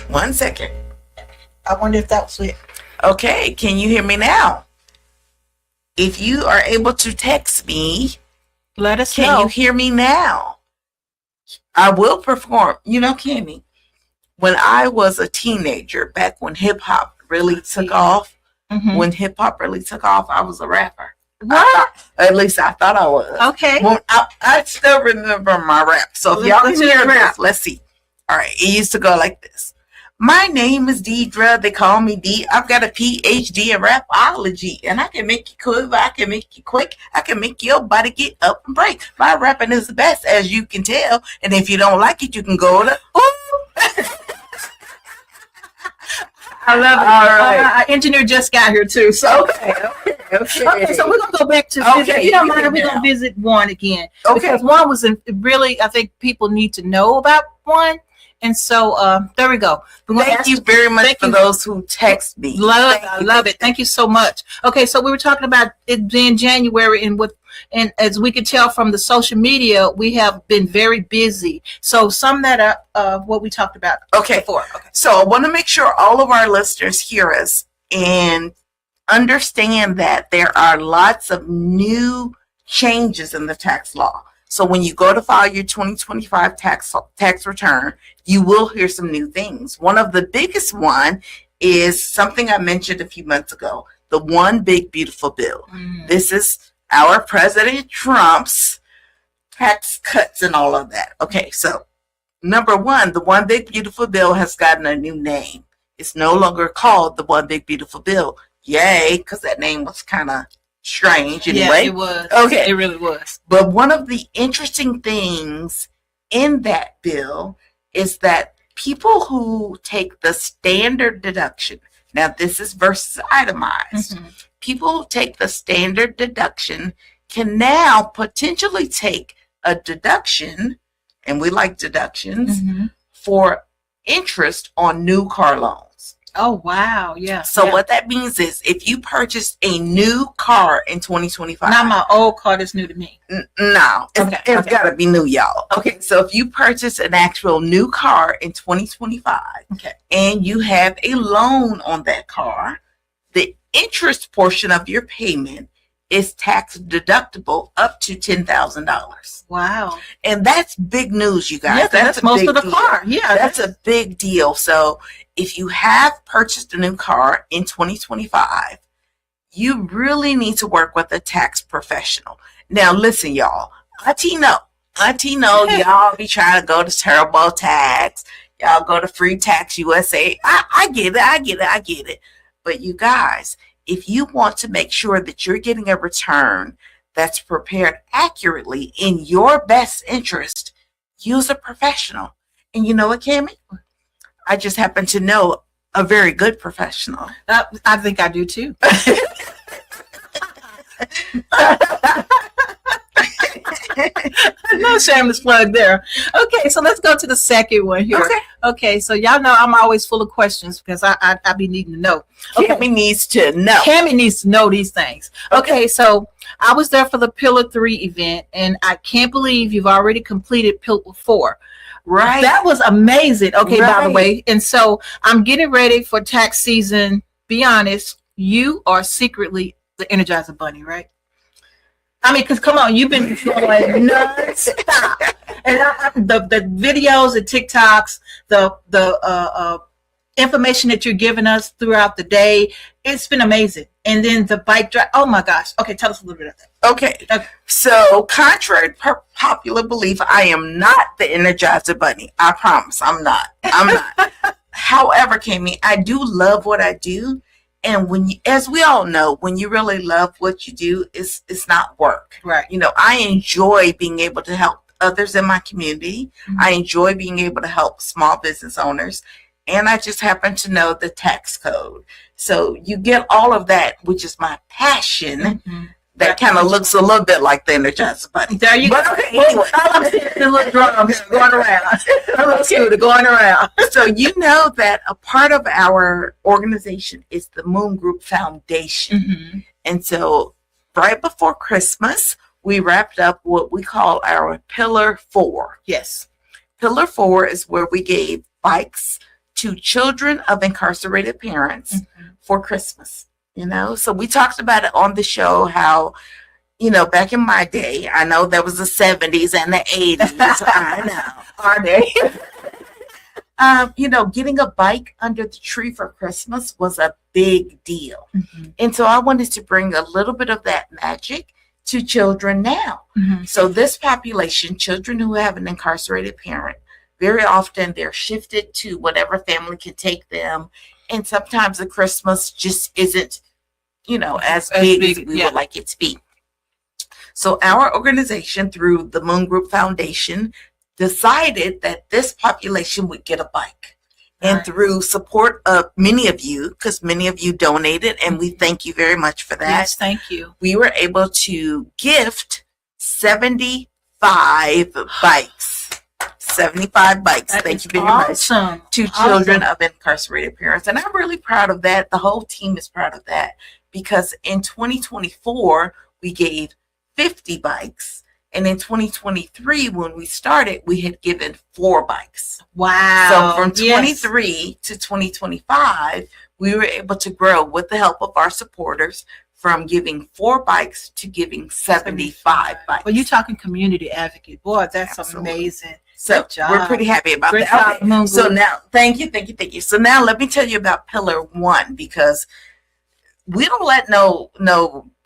1 second. I wonder if that was it. Okay, can you hear me now? If you are able to text me, let us know. Can you hear me now? I will perform. You know, Kimmy, when I was a teenager, back when hip hop really took off, I was a rapper. What? At least I thought I was. Okay. Well, I still remember my rap. So if y'all can hear this, let's see. All right. It used to go like this. My name is Dedra. They call me D. I've got a PhD in rapology, and I can make you quiver. I can make you quick. I can make your body get up and break. My rapping is the best, as you can tell. And if you don't like it, you can go to. I love it. All right. Our engineer just got here too. So okay. So we're gonna go back to visit. If you don't mind, we're gonna visit one again. Okay. Because one was really, I think people need to know about one. And so there we go. Thank you very much for those who text me. I love it. Thank you so much. Okay, so we were talking about it being January, and as we could tell from the social media, we have been very busy. So sum that up, what we talked about before. Okay. So I want to make sure all of our listeners hear us and understand that there are lots of new changes in the tax law. So when you go to file your 2025 tax return, you will hear some new things. One of the biggest one is something I mentioned a few months ago, the One Big Beautiful Bill. This is our President Trump's tax cuts and all of that. Okay, so number one, the One Big Beautiful Bill has gotten a new name. It's no longer called the One Big Beautiful Bill. Yay, because that name was kind of strange anyway. Yeah, it was. Okay. It really was. But one of the interesting things in that bill is that people who take the standard deduction, now this is versus itemized, people who take the standard deduction can now potentially take a deduction, and we like deductions, for interest on new car loans. Oh, wow. Yeah. So what that means is if you purchased a new car in 2025. Not my old car that's new to me. No. It's got to be new, y'all. Okay. So if you purchase an actual new car in 2025 and you have a loan on that car, the interest portion of your payment is tax deductible up to $10,000. Wow. And that's big news, you guys. Yeah, that's most of the car. Yeah. That's a big deal. So if you have purchased a new car in 2025, you really need to work with a tax professional. Now, listen, y'all. Auntie know y'all be trying to go to TurboTax. Y'all go to Free Tax USA. I get it. But you guys, if you want to make sure that you're getting a return that's prepared accurately in your best interest, use a professional. And you know what, Cammie? I just happen to know a very good professional. I think I do too. No shameless plug there. Okay, so let's go to the second one here. Okay, so y'all know I'm always full of questions because I be needing to know. Cammie needs to know. Cammie needs to know these things. Okay, so I was there for the Pillar 3 event, and I can't believe you've already completed Pillar 4. Right. That was amazing. Okay, by the way. And so I'm getting ready for tax season. Be honest, you are secretly the Energizer Bunny, right? I mean, because come on, you've been going non-stop. And the videos, the TikToks, the information that you're giving us throughout the day, it's been amazing. And then the bike drive. Oh my gosh. Okay, tell us a little bit of that. Okay. So contrary to popular belief, I am not the Energizer Bunny. I promise I'm not. However, Cammie, I do love what I do. And when you, as we all know, when you really love what you do, it's not work. Right. You know, I enjoy being able to help others in my community. I enjoy being able to help small business owners. And I just happen to know the tax code. So you get all of that, which is my passion. That kind of looks a little bit like the Energizer Bunny. There you go. Okay, anyway. The little drums going around. A little scooter going around. So you know that a part of our organization is the Moon Group Foundation. And so right before Christmas, we wrapped up what we call our Pillar 4. Yes. Pillar 4 is where we gave bikes to children of incarcerated parents for Christmas. So we talked about it on the show how, back in my day, I know there was the 70s and the 80s. I know. Are they? Getting a bike under the tree for Christmas was a big deal. And so I wanted to bring a little bit of that magic to children now. So this population, children who have an incarcerated parent, very often they're shifted to whatever family can take them. And sometimes the Christmas just isn't, as big as we would like it to be. So our organization, through the Moon Group Foundation, decided that this population would get a bike. And through support of many of you, because many of you donated, and we thank you very much for that. Yes, thank you. We were able to gift 75 bikes. 75 bikes. Thank you very much to children of incarcerated parents. And I'm really proud of that. The whole team is proud of that, because in 2024, we gave 50 bikes. And in 2023, when we started, we had given 4 bikes. Wow. So from 23 to 2025, we were able to grow with the help of our supporters from giving 4 bikes to giving 75 bikes. Well, you're talking community advocate. Boy, that's Absolutely amazing. So we're pretty happy about Great that. job, So now, thank you. So now let me tell you about Pillar 1, because we don't let no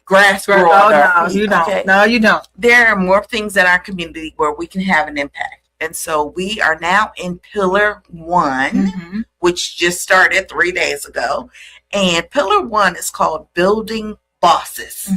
grass grow under our feet. You don't. Okay? No, you don't. There are more things in our community where we can have an impact. And so we are now in Pillar 1, which just started 3 days ago. And Pillar 1 is called Building Bosses.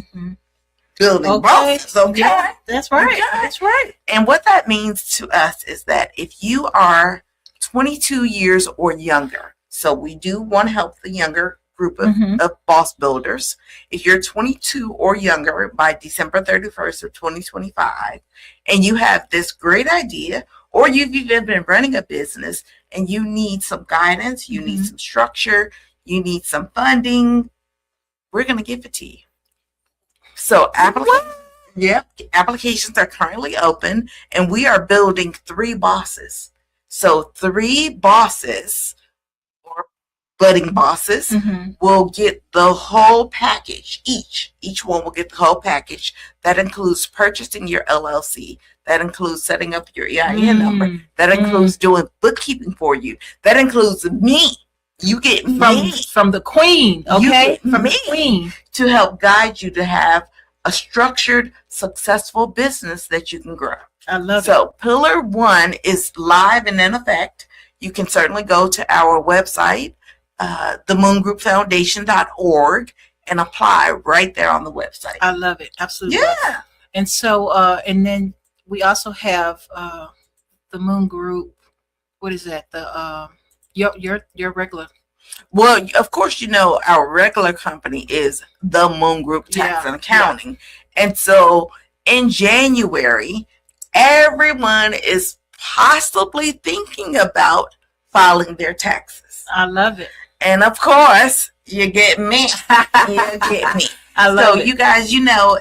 Building bosses, okay? Yeah, that's right. Okay. That's right. And what that means to us is that if you are 22 years or younger, so we do want to help the younger group of boss builders. If you're 22 or younger by December 31st of 2025, and you have this great idea, or you've even been running a business and you need some guidance, you need some structure, you need some funding, we're going to give it to you. So applications are currently open, and we are building 3 bosses. So 3 bosses or budding bosses will get the whole package. Each one will get the whole package. That includes purchasing your LLC. That includes setting up your EIN number. That includes doing bookkeeping for you. That includes me. You get me from the queen, okay? You get from me the queen to help guide you to have a structured, successful business that you can grow. I love it. So Pillar 1 is live and in effect. You can certainly go to our website, themoongroupfoundation.org, and apply right there on the website. I love it. Absolutely. Yeah. And so, and then we also have the Moon Group. What is that? The your regular. Well, of course, our regular company is the Moon Group Tax and Accounting. Yeah. And so in January, everyone is possibly thinking about filing their taxes. I love it. And of course, you get me. You get me. I love it. You guys,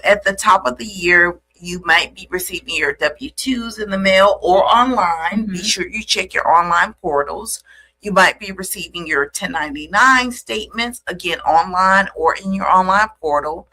at the top of the year, you might be receiving your W-2s in the mail or online. Be sure you check your online portals. You might be receiving your 1099 statements, again, online or in your online portal,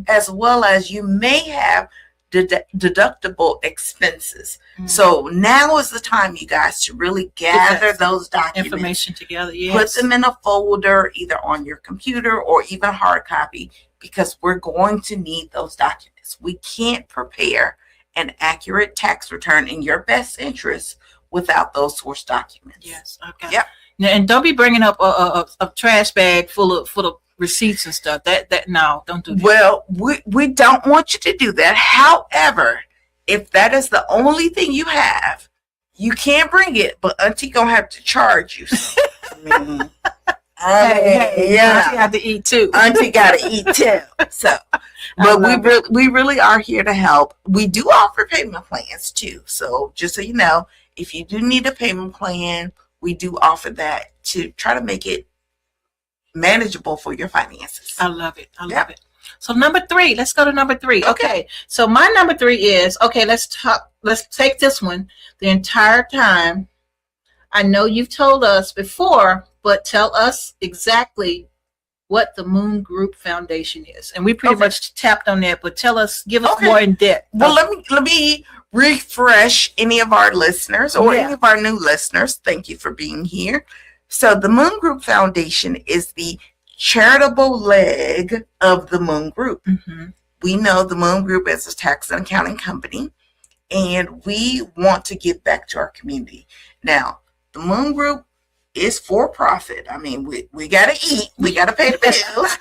as well as you may have deductible expenses. So now is the time, you guys, to really gather those documents. Information together, yes. Put them in a folder, either on your computer or even hard copy, because we're going to need those documents. We can't prepare an accurate tax return in your best interest without those source documents. Yes, okay. Yep. And don't be bringing up a trash bag full of receipts and stuff. No, don't do that. Well, we don't want you to do that. However, if that is the only thing you have, you can bring it, but Auntie gonna have to charge you. Hey, Auntie have to eat too. Auntie gotta eat too. So, but we really are here to help. We do offer payment plans too. So just so you know, if you do need a payment plan, we do offer that to try to make it manageable for your finances. I love it. I love it. So number 3, let's go to number 3. Okay. So my number 3 is, let's take this one. The entire time I know you've told us before, but tell us exactly what the Moon Group Foundation is. And we pretty much tapped on that, but give us more in depth. Well, let me refresh any of our listeners or any of our new listeners. Thank you for being here. So the Moon Group Foundation is the charitable leg of the Moon Group. Mm-hmm. We know the Moon Group is a tax and accounting company, and we want to give back to our community. Now, the Moon Group is for profit. I mean, we got to eat, we got to pay the bills,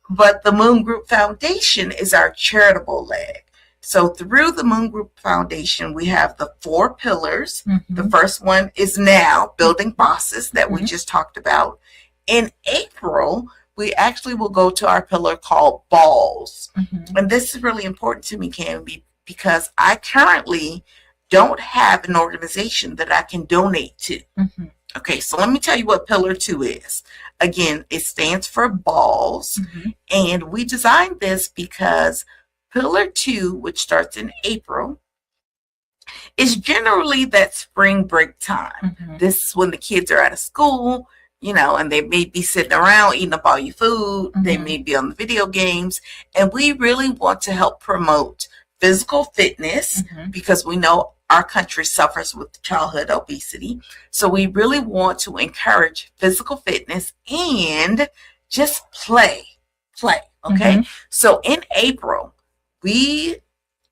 but the Moon Group Foundation is our charitable leg. So through the Moon Group Foundation, we have the 4 pillars. Mm-hmm. The first one is now building bosses that we just talked about. In April, we actually will go to our pillar called balls. Mm-hmm. And this is really important to me, Cami, because I currently don't have an organization that I can donate to. Mm-hmm. Okay, so let me tell you what pillar 2 is. Again, it stands for balls. Mm-hmm. And we designed this because pillar 2, which starts in April, is generally that spring break time. Mm-hmm. This is when the kids are out of school, and they may be sitting around eating up all your food. Mm-hmm. They may be on the video games. And we really want to help promote physical fitness because we know our country suffers with childhood obesity. So we really want to encourage physical fitness and just play. Okay. Mm-hmm. So in April, we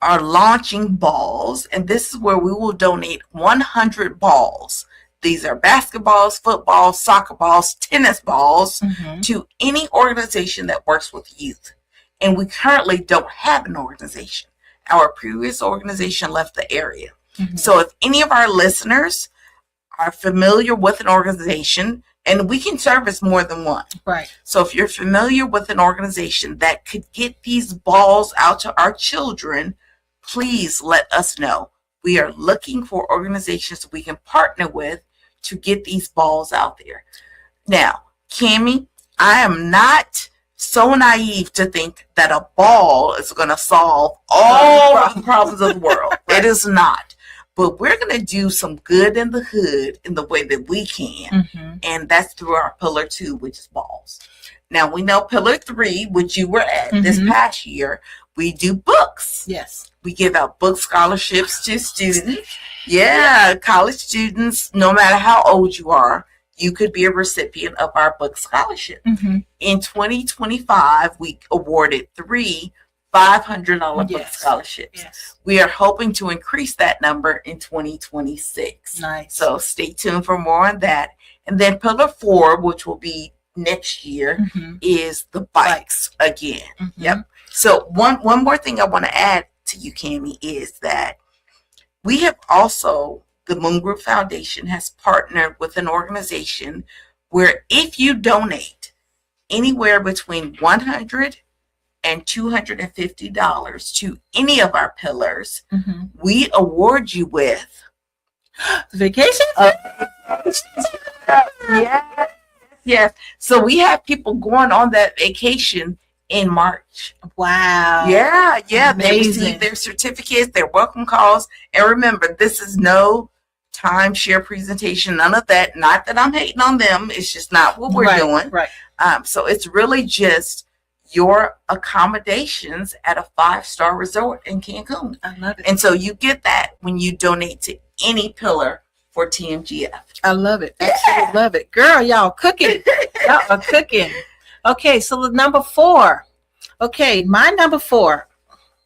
are launching balls, and this is where we will donate 100 balls. These are basketballs, footballs, soccer balls, tennis balls to any organization that works with youth. And we currently don't have an organization. Our previous organization left the area. Mm-hmm. So if any of our listeners are familiar with an organization, and we can service more than one. Right. So if you're familiar with an organization that could get these balls out to our children, please let us know. We are looking for organizations we can partner with to get these balls out there. Now, Cami, I am not so naive to think that a ball is going to solve all the problems of the world. Right. It is not. But we're going to do some good in the hood in the way that we can. Mm-hmm. And that's through our pillar 2, which is balls. Now, we know pillar 3, which you were at this past year, we do books. Yes. We give out book scholarships to students. Yeah, college students, no matter how old you are, you could be a recipient of our book scholarship. Mm-hmm. In 2025, we awarded 3 $500 book scholarships. Yes. We are hoping to increase that number in 2026. Nice. So stay tuned for more on that. And then pillar 4, which will be next year, is the bikes again. Mm-hmm. Yep. So one more thing I want to add to you, Cami, is that we have also, the Moon Group Foundation has partnered with an organization where if you donate anywhere between $100 and $250 to any of our pillars, we award you with vacation. Yes. So we have people going on that vacation in March. Wow. Yeah. Amazing. They receive their certificates, their welcome calls. And remember, this is no timeshare presentation, none of that. Not that I'm hating on them. It's just not what we're doing. Right. So it's really just your accommodations at a 5-star resort in Cancun. I love it. And so you get that when you donate to any pillar for TMGF. I love it. Absolutely love it. Girl, y'all cooking. Y'all are cooking. Okay, so the number 4. Okay, my number 4.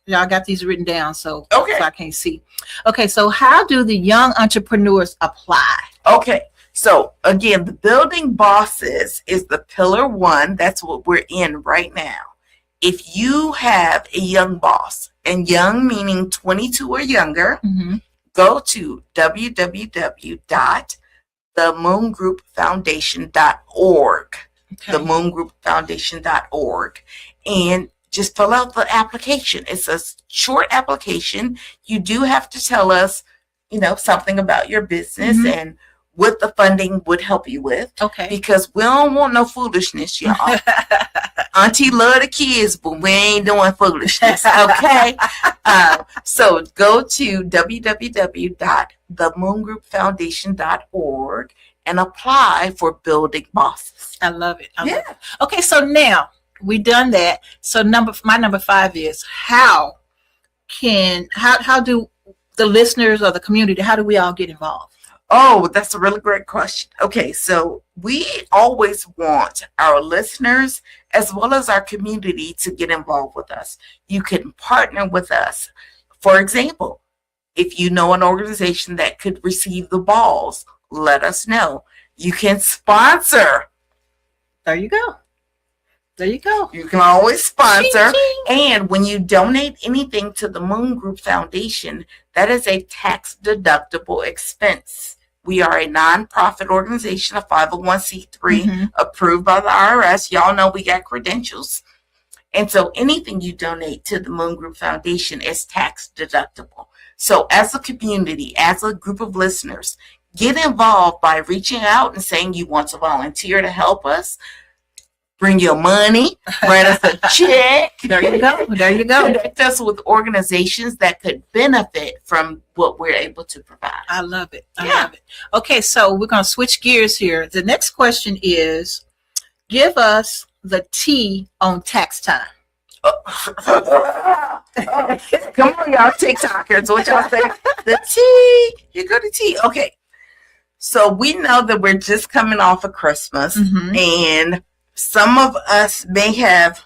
Y'all got these written down, so I can't see. Okay, so how do the young entrepreneurs apply? Okay, so again, the building bosses is the pillar 1. That's what we're in right now. If you have a young boss, and young meaning 22 or younger, go to www.themoongroupfoundation.org. Okay. Themoongroupfoundation.org, and just fill out the application. It's a short application. You do have to tell us, something about your business and what the funding would help you with. Okay. Because we don't want no foolishness, y'all. Auntie love the kids, but we ain't doing foolishness. Okay. So go to www.themoongroupfoundation.org. themoongroupfoundation.org and apply for Building Bosses. I love it. I love it. Okay, so now we done that. So my number 5 is how do the listeners or the community, how do we all get involved? Oh, that's a really great question. Okay, so we always want our listeners as well as our community to get involved with us. You can partner with us. For example, if you know an organization that could receive the balls, let us know. You can sponsor. There you go. There you go. You can always sponsor. Ching, ching. And when you donate anything to the Moon Group Foundation, that is a tax-deductible expense. We are a nonprofit organization, a 501c3, approved by the IRS. Y'all know we got credentials. And so anything you donate to the Moon Group Foundation is tax-deductible. So as a community, as a group of listeners, get involved by reaching out and saying you want to volunteer to help us. Bring your money, write us a check. There you go. There you go. Connect us with organizations that could benefit from what we're able to provide. I love it. I love it. Okay, so we're going to switch gears here. The next question is, give us the T on tax time. Come on, y'all TikTokers. What y'all say? The T. You go to T. Okay. So we know that we're just coming off of Christmas, and some of us may have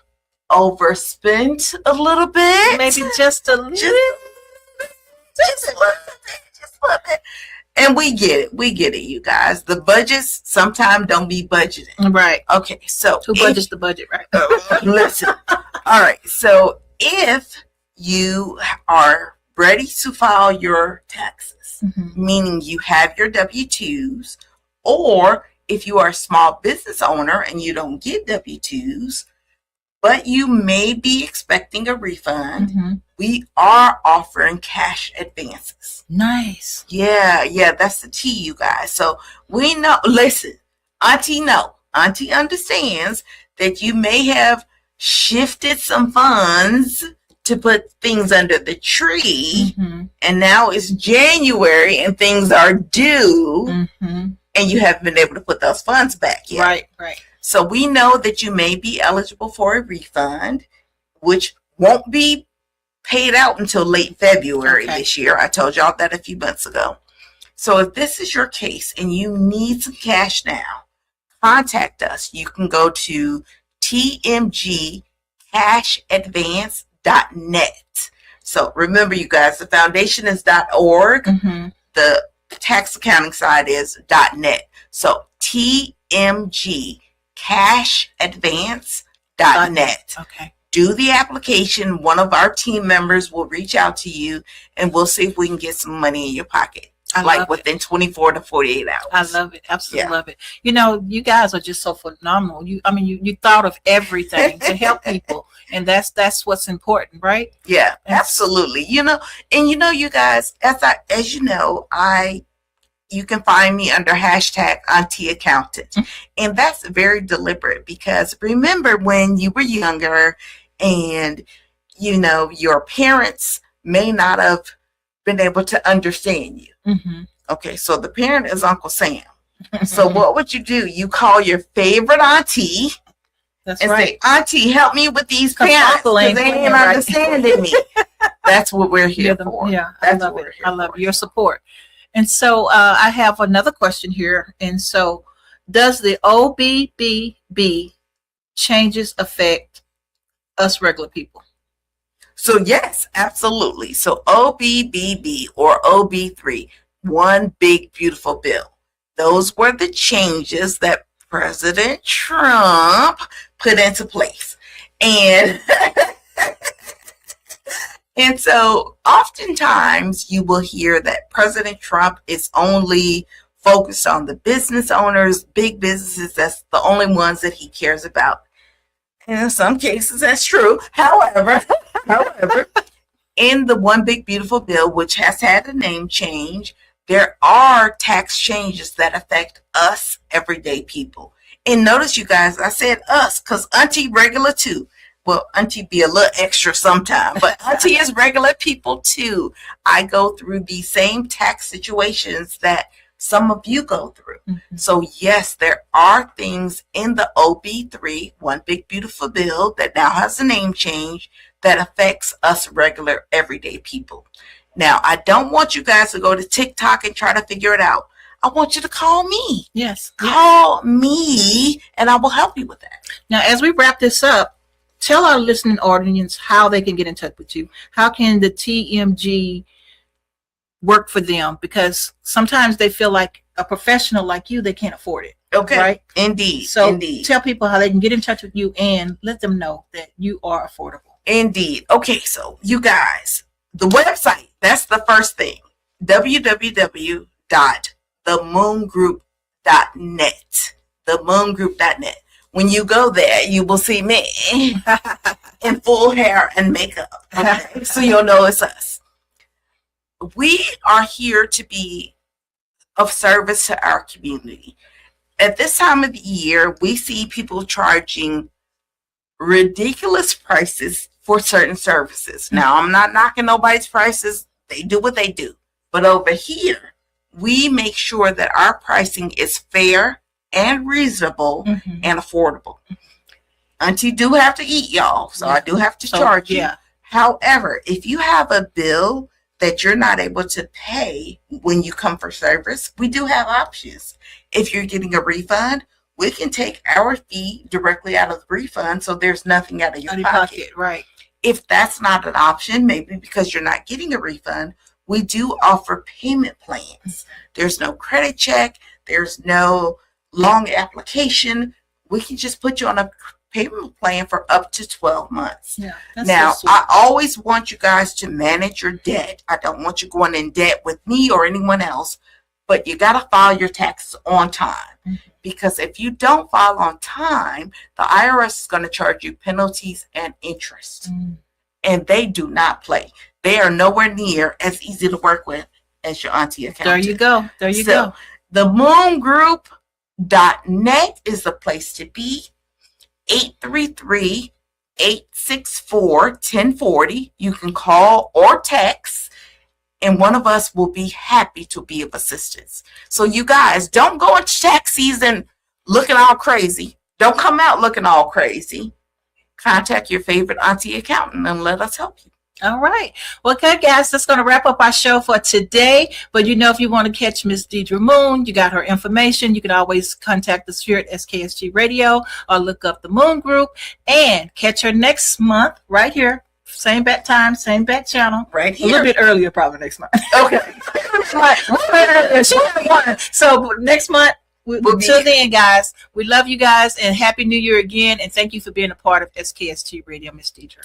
overspent a little bit. Maybe just a little. Just a little bit. And we get it. We get it, you guys. The budgets sometimes don't be budgeting. Right. Okay, so who budgets the budget, right? Listen. All right. So if you are ready to file your taxes, meaning you have your W-2s, or if you are a small business owner and you don't get W-2s, but you may be expecting a refund, we are offering cash advances. Nice. Yeah, that's the T, you guys. So we know, listen, Auntie understands that you may have shifted some funds to put things under the tree, and now it's January and things are due, and you haven't been able to put those funds back yet. Right. So we know that you may be eligible for a refund, which won't be paid out until late February this year. I told y'all that a few months ago. So if this is your case and you need some cash now, contact us. You can go to tmgcashadvance.net. So remember, you guys, the foundation is .org. The tax accounting side is .net. So tmgcashadvance.net. Okay. Do the application. One of our team members will reach out to you, and we'll see if we can get some money in your pocket. Within 24 to 48 hours. I love it. Absolutely love it. You know, you guys are just so phenomenal. You thought of everything to help people, and that's what's important, right? Yeah, absolutely. You know, you guys, as you know, you can find me under hashtag Auntie Accountant. And that's very deliberate, because remember when you were younger and, your parents may not have been able to understand you. Okay, so the parent is Uncle Sam. So what would you do? You call your favorite auntie say, Auntie, help me with these parents because they ain't understanding me. That's what we're here for. Yeah, I love it. I love your support. And so I have another question here. And so, does the OBBB changes affect us regular people? So yes, absolutely. So OBBB or OB3, one big beautiful bill. Those were the changes that President Trump put into place. And and so oftentimes you will hear that President Trump is only focused on the business owners, big businesses. That's the only ones that he cares about. And in some cases, that's true. However, in the One Big Beautiful Bill, which has had a name change, there are tax changes that affect us everyday people. And notice, you guys, I said us because Auntie regular too. Well, Auntie be a little extra sometime, but Auntie is regular people too. I go through the same tax situations that some of you go through. Mm-hmm. So yes, there are things in the OB3, One Big Beautiful Bill, that now has a name change that affects us regular everyday people. Now, I don't want you guys to go to TikTok and try to figure it out. I want you to call me. Yes. Call me and I will help you with that. Now, as we wrap this up, tell our listening audience how they can get in touch with you. How can the TMG work for them? Because sometimes they feel like a professional like you, they can't afford it. Okay. Right? Indeed. So Indeed. tell people how they can get in touch with you and let them know that you are affordable. Indeed. Okay, so you guys, the website, that's the first thing. www.themoongroup.net. Themoongroup.net. When you go there, you will see me in full hair and makeup. Okay? So you'll know it's us. We are here to be of service to our community. At this time of the year, we see people charging ridiculous prices for certain services. Now, I'm not knocking nobody's prices. They do what they do. But over here, we make sure that our pricing is fair and reasonable and affordable. Auntie do have to eat, y'all, so I do have to charge you. However, if you have a bill that you're not able to pay when you come for service, we do have options. If you're getting a refund, we can take our fee directly out of the refund, so there's nothing out of your pocket. Right. If that's not an option, maybe because you're not getting a refund, we do offer payment plans. There's no credit check. There's no long application. We can just put you on a payment plan for up to 12 months. Yeah, now, I always want you guys to manage your debt. I don't want you going in debt with me or anyone else, but you got to file your taxes on time. Because if you don't file on time, the IRS is going to charge you penalties and interest. And they do not play. They are nowhere near as easy to work with as your auntie accountant. There you go. There you go. The moongroup.net is the place to be. 833-864-1040. You can call or text, and one of us will be happy to be of assistance. So you guys, don't go into tax season looking all crazy. Don't come out looking all crazy. Contact your favorite auntie accountant and let us help you. All right. Well, okay, guys, that's going to wrap up our show for today. But if you want to catch Miss Dedra Moon, you got her information. You can always contact us here at SKSG Radio or look up the Moon Group and catch her next month right here. Same bat time, same bat channel. Right here. A little bit earlier, probably next month. Okay. So next month, until then, guys, we love you guys and Happy New Year again. And thank you for being a part of SKSG Radio, Miss Dedra.